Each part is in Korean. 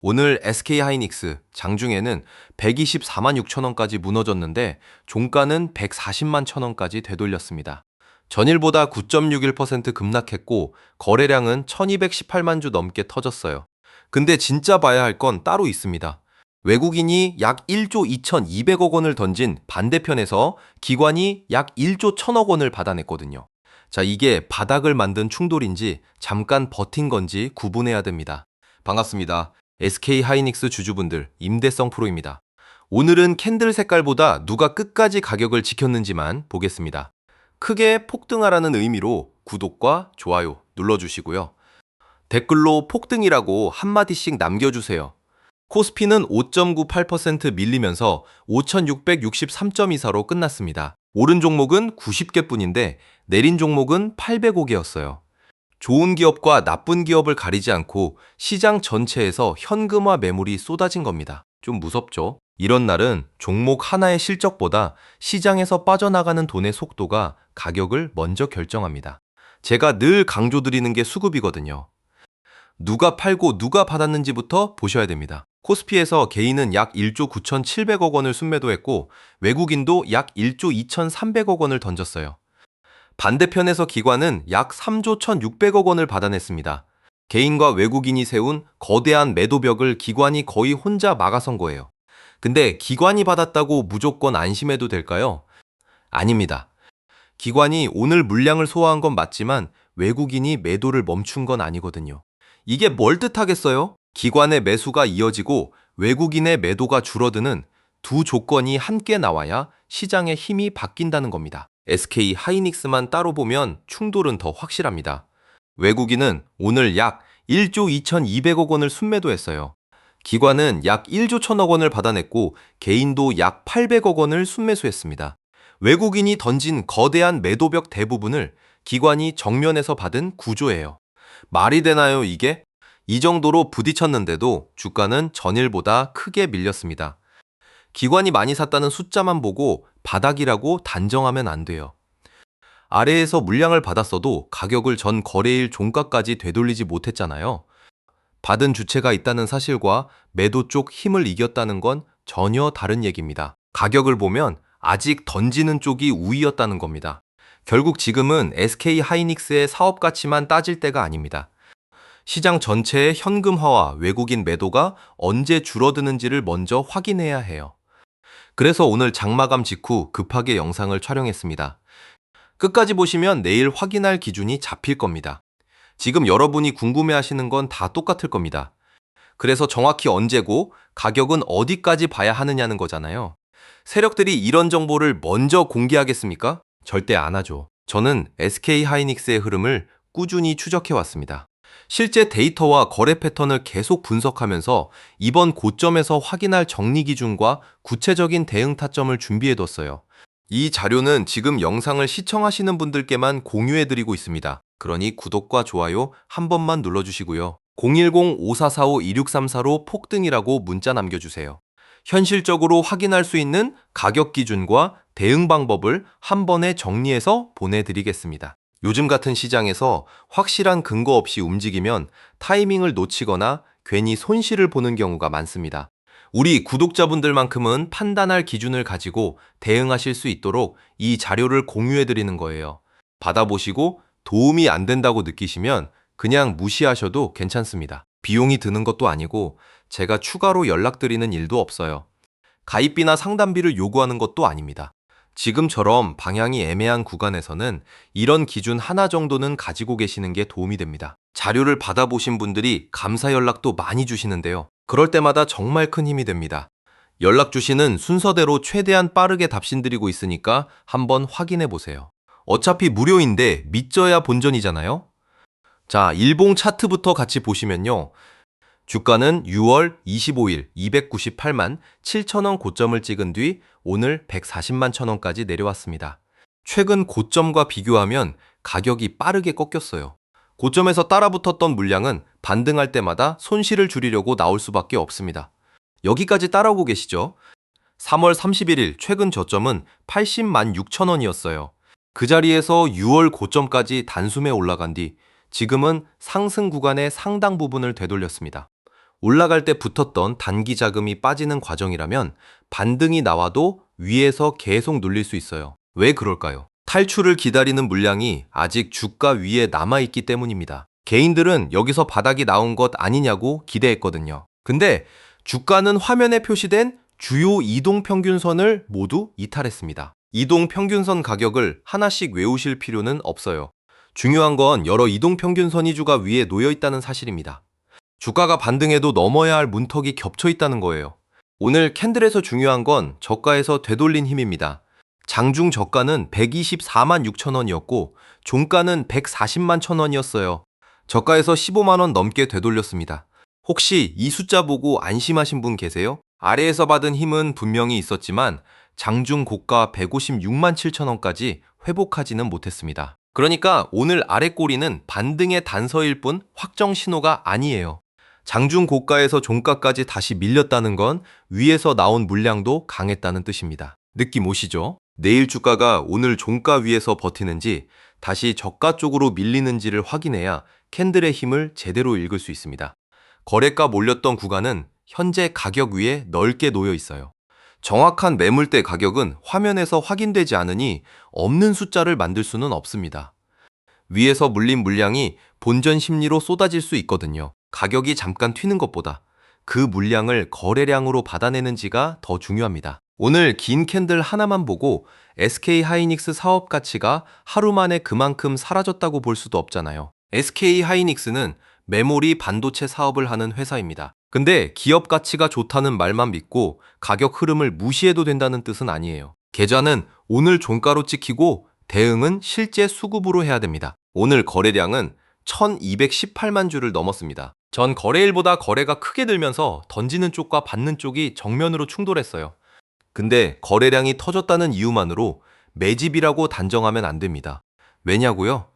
오늘 SK하이닉스 장중에는 124만 6천 원까지 무너졌는데 종가는 140만 천 원까지 되돌렸습니다. 전일보다 9.61% 급락했고 거래량은 1218만 주 넘게 터졌어요. 근데 진짜 봐야 할 건 따로 있습니다. 외국인이 약 1조 2,200억 원을 던진 반대편에서 기관이 약 1조 1,000억 원을 받아냈거든요. 자, 이게 바닥을 만든 충돌인지 잠깐 버틴 건지 구분해야 됩니다. 반갑습니다. SK하이닉스 주주분들, 임대성 프로입니다. 오늘은 캔들 색깔보다 누가 끝까지 가격을 지켰는지만 보겠습니다. 크게 폭등하라는 의미로 구독과 좋아요 눌러주시고요. 댓글로 폭등이라고 한마디씩 남겨주세요. 코스피는 5.98% 밀리면서 5,663.24로 끝났습니다. 오른 종목은 90개 뿐인데 내린 종목은 805개였어요. 좋은 기업과 나쁜 기업을 가리지 않고 시장 전체에서 현금화 매물이 쏟아진 겁니다. 좀 무섭죠? 이런 날은 종목 하나의 실적보다 시장에서 빠져나가는 돈의 속도가 가격을 먼저 결정합니다. 제가 늘 강조드리는 게 수급이거든요. 누가 팔고 누가 받았는지부터 보셔야 됩니다. 코스피에서 개인은 약 1조 9,700억 원을 순매도했고 외국인도 약 1조 2,300억 원을 던졌어요. 반대편에서 기관은 약 3조 1,600억 원을 받아냈습니다. 개인과 외국인이 세운 거대한 매도벽을 기관이 거의 혼자 막아선 거예요. 근데 기관이 받았다고 무조건 안심해도 될까요? 아닙니다. 기관이 오늘 물량을 소화한 건 맞지만 외국인이 매도를 멈춘 건 아니거든요. 이게 뭘 뜻하겠어요? 기관의 매수가 이어지고 외국인의 매도가 줄어드는 두 조건이 함께 나와야 시장의 힘이 바뀐다는 겁니다. SK하이닉스만 따로 보면 충돌은 더 확실합니다. 외국인은 오늘 약 1조 2,200억 원을 순매도했어요. 기관은 약 1조 1,000억 원을 받아냈고 개인도 약 800억 원을 순매수했습니다. 외국인이 던진 거대한 매도벽 대부분을 기관이 정면에서 받은 구조예요. 말이 되나요, 이게? 이 정도로 부딪혔는데도 주가는 전일보다 크게 밀렸습니다. 기관이 많이 샀다는 숫자만 보고 바닥이라고 단정하면 안 돼요. 아래에서 물량을 받았어도 가격을 전 거래일 종가까지 되돌리지 못했잖아요. 받은 주체가 있다는 사실과 매도 쪽 힘을 이겼다는 건 전혀 다른 얘기입니다. 가격을 보면 아직 던지는 쪽이 우위였다는 겁니다. 결국 지금은 SK하이닉스의 사업 가치만 따질 때가 아닙니다. 시장 전체의 현금화와 외국인 매도가 언제 줄어드는지를 먼저 확인해야 해요. 그래서 오늘 장마감 직후 급하게 영상을 촬영했습니다. 끝까지 보시면 내일 확인할 기준이 잡힐 겁니다. 지금 여러분이 궁금해하시는 건 다 똑같을 겁니다. 그래서 정확히 언제고 가격은 어디까지 봐야 하느냐는 거잖아요. 세력들이 이런 정보를 먼저 공개하겠습니까? 절대 안 하죠. 저는 SK하이닉스의 흐름을 꾸준히 추적해 왔습니다. 실제 데이터와 거래 패턴을 계속 분석하면서 이번 고점에서 확인할 정리 기준과 구체적인 대응 타점을 준비해뒀어요. 이 자료는 지금 영상을 시청하시는 분들께만 공유해드리고 있습니다. 그러니 구독과 좋아요 한 번만 눌러주시고요. 010-5445-2634로 폭등이라고 문자 남겨주세요. 현실적으로 확인할 수 있는 가격 기준과 대응 방법을 한 번에 정리해서 보내드리겠습니다. 요즘 같은 시장에서 확실한 근거 없이 움직이면 타이밍을 놓치거나 괜히 손실을 보는 경우가 많습니다. 우리 구독자분들만큼은 판단할 기준을 가지고 대응하실 수 있도록 이 자료를 공유해드리는 거예요. 받아보시고 도움이 안 된다고 느끼시면 그냥 무시하셔도 괜찮습니다. 비용이 드는 것도 아니고 제가 추가로 연락드리는 일도 없어요. 가입비나 상담비를 요구하는 것도 아닙니다. 지금처럼 방향이 애매한 구간에서는 이런 기준 하나 정도는 가지고 계시는 게 도움이 됩니다. 자료를 받아보신 분들이 감사 연락도 많이 주시는데요. 그럴 때마다 정말 큰 힘이 됩니다. 연락 주시는 순서대로 최대한 빠르게 답신드리고 있으니까 한번 확인해 보세요. 어차피 무료인데 믿져야 본전이잖아요. 자, 일봉 차트부터 같이 보시면요. 주가는 6월 25일 298만 7천원 고점을 찍은 뒤 오늘 140만 천원까지 내려왔습니다. 최근 고점과 비교하면 가격이 빠르게 꺾였어요. 고점에서 따라붙었던 물량은 반등할 때마다 손실을 줄이려고 나올 수밖에 없습니다. 여기까지 따라오고 계시죠? 3월 31일 최근 저점은 80만 6천원이었어요. 그 자리에서 6월 고점까지 단숨에 올라간 뒤 지금은 상승 구간의 상당 부분을 되돌렸습니다. 올라갈 때 붙었던 단기 자금이 빠지는 과정이라면 반등이 나와도 위에서 계속 눌릴 수 있어요. 왜 그럴까요? 탈출을 기다리는 물량이 아직 주가 위에 남아있기 때문입니다. 개인들은 여기서 바닥이 나온 것 아니냐고 기대했거든요. 근데 주가는 화면에 표시된 주요 이동평균선을 모두 이탈했습니다. 이동평균선 가격을 하나씩 외우실 필요는 없어요. 중요한 건 여러 이동평균선 이주가 위에 놓여 있다는 사실입니다. 주가가 반등해도 넘어야 할 문턱이 겹쳐 있다는 거예요. 오늘 캔들에서 중요한 건 저가에서 되돌린 힘입니다. 장중 저가는 124만 6천 원이었고 종가는 140만 천 원이었어요. 저가에서 15만 원 넘게 되돌렸습니다. 혹시 이 숫자 보고 안심하신 분 계세요? 아래에서 받은 힘은 분명히 있었지만 장중 고가 156만 7천 원까지 회복하지는 못했습니다. 그러니까 오늘 아래 꼬리는 반등의 단서일 뿐 확정 신호가 아니에요. 장중 고가에서 종가까지 다시 밀렸다는 건 위에서 나온 물량도 강했다는 뜻입니다. 느낌 오시죠? 내일 주가가 오늘 종가 위에서 버티는지 다시 저가 쪽으로 밀리는지를 확인해야 캔들의 힘을 제대로 읽을 수 있습니다. 거래가 몰렸던 구간은 현재 가격 위에 넓게 놓여 있어요. 정확한 매물대 가격은 화면에서 확인되지 않으니 없는 숫자를 만들 수는 없습니다. 위에서 물린 물량이 본전 심리로 쏟아질 수 있거든요. 가격이 잠깐 튀는 것보다 그 물량을 거래량으로 받아내는지가 더 중요합니다. 오늘 긴 캔들 하나만 보고 SK 하이닉스 사업 가치가 하루 만에 그만큼 사라졌다고 볼 수도 없잖아요. SK 하이닉스는 메모리 반도체 사업을 하는 회사입니다. 근데 기업 가치가 좋다는 말만 믿고 가격 흐름을 무시해도 된다는 뜻은 아니에요. 계좌는 오늘 종가로 찍히고 대응은 실제 수급으로 해야 됩니다. 오늘 거래량은 1218만 주를 넘었습니다. 전 거래일보다 거래가 크게 들면서 던지는 쪽과 받는 쪽이 정면으로 충돌했어요. 근데 거래량이 터졌다는 이유만으로 매집이라고 단정하면 안 됩니다. 왜냐고요?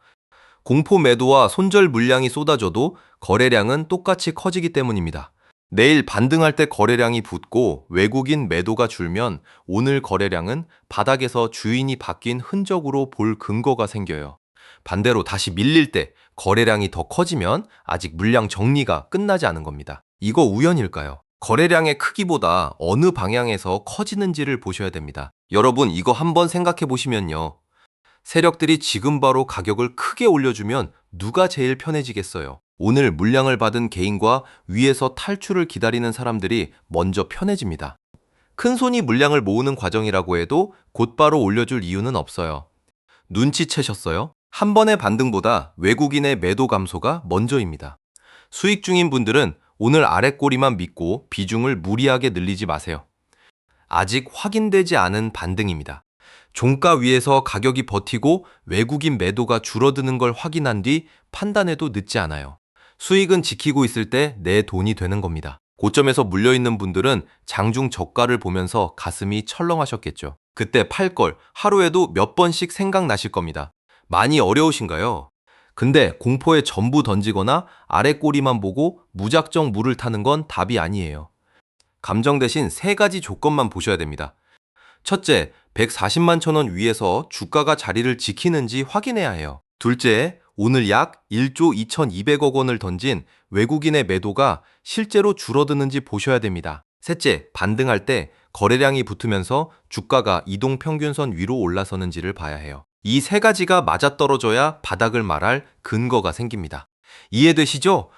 공포 매도와 손절 물량이 쏟아져도 거래량은 똑같이 커지기 때문입니다. 내일 반등할 때 거래량이 붙고 외국인 매도가 줄면 오늘 거래량은 바닥에서 주인이 바뀐 흔적으로 볼 근거가 생겨요. 반대로 다시 밀릴 때 거래량이 더 커지면 아직 물량 정리가 끝나지 않은 겁니다. 이거 우연일까요? 거래량의 크기보다 어느 방향에서 커지는지를 보셔야 됩니다. 여러분 이거 한번 생각해 보시면요. 세력들이 지금 바로 가격을 크게 올려주면 누가 제일 편해지겠어요? 오늘 물량을 받은 개인과 위에서 탈출을 기다리는 사람들이 먼저 편해집니다. 큰손이 물량을 모으는 과정이라고 해도 곧바로 올려줄 이유는 없어요. 눈치채셨어요? 한 번의 반등보다 외국인의 매도 감소가 먼저입니다. 수익 중인 분들은 오늘 아래 꼬리만 믿고 비중을 무리하게 늘리지 마세요. 아직 확인되지 않은 반등입니다. 종가 위에서 가격이 버티고 외국인 매도가 줄어드는 걸 확인한 뒤 판단해도 늦지 않아요. 수익은 지키고 있을 때 내 돈이 되는 겁니다. 고점에서 물려있는 분들은 장중 저가를 보면서 가슴이 철렁하셨겠죠. 그때 팔 걸 하루에도 몇 번씩 생각나실 겁니다. 많이 어려우신가요? 근데 공포에 전부 던지거나 아래 꼬리만 보고 무작정 물을 타는 건 답이 아니에요. 감정 대신 세 가지 조건만 보셔야 됩니다. 첫째, 140만 천 원 위에서 주가가 자리를 지키는지 확인해야 해요. 둘째, 오늘 약 1조 2,200억 원을 던진 외국인의 매도가 실제로 줄어드는지 보셔야 됩니다. 셋째, 반등할 때 거래량이 붙으면서 주가가 이동평균선 위로 올라서는지를 봐야 해요. 이 세 가지가 맞아떨어져야 바닥을 말할 근거가 생깁니다. 이해되시죠?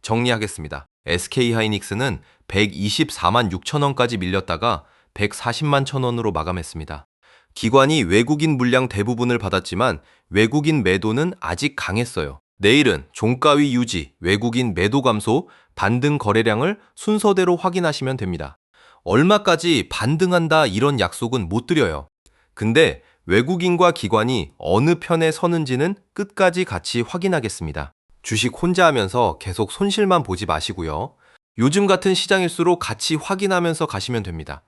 정리하겠습니다. SK 하이닉스는 124만 6천 원까지 밀렸다가 140만 천 원으로 마감했습니다. 기관이 외국인 물량 대부분을 받았지만 외국인 매도는 아직 강했어요. 내일은 종가위 유지, 외국인 매도 감소, 반등 거래량을 순서대로 확인하시면 됩니다. 얼마까지 반등한다 이런 약속은 못 드려요. 근데 외국인과 기관이 어느 편에 서는지는 끝까지 같이 확인하겠습니다. 주식 혼자 하면서 계속 손실만 보지 마시고요. 요즘 같은 시장일수록 같이 확인하면서 가시면 됩니다.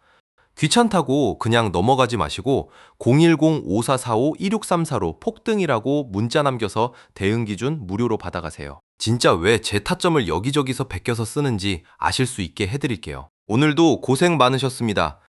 귀찮다고 그냥 넘어가지 마시고 010-5445-1634로 폭등이라고 문자 남겨서 대응 기준 무료로 받아가세요. 진짜 왜 제 타점을 여기저기서 베껴서 쓰는지 아실 수 있게 해드릴게요. 오늘도 고생 많으셨습니다.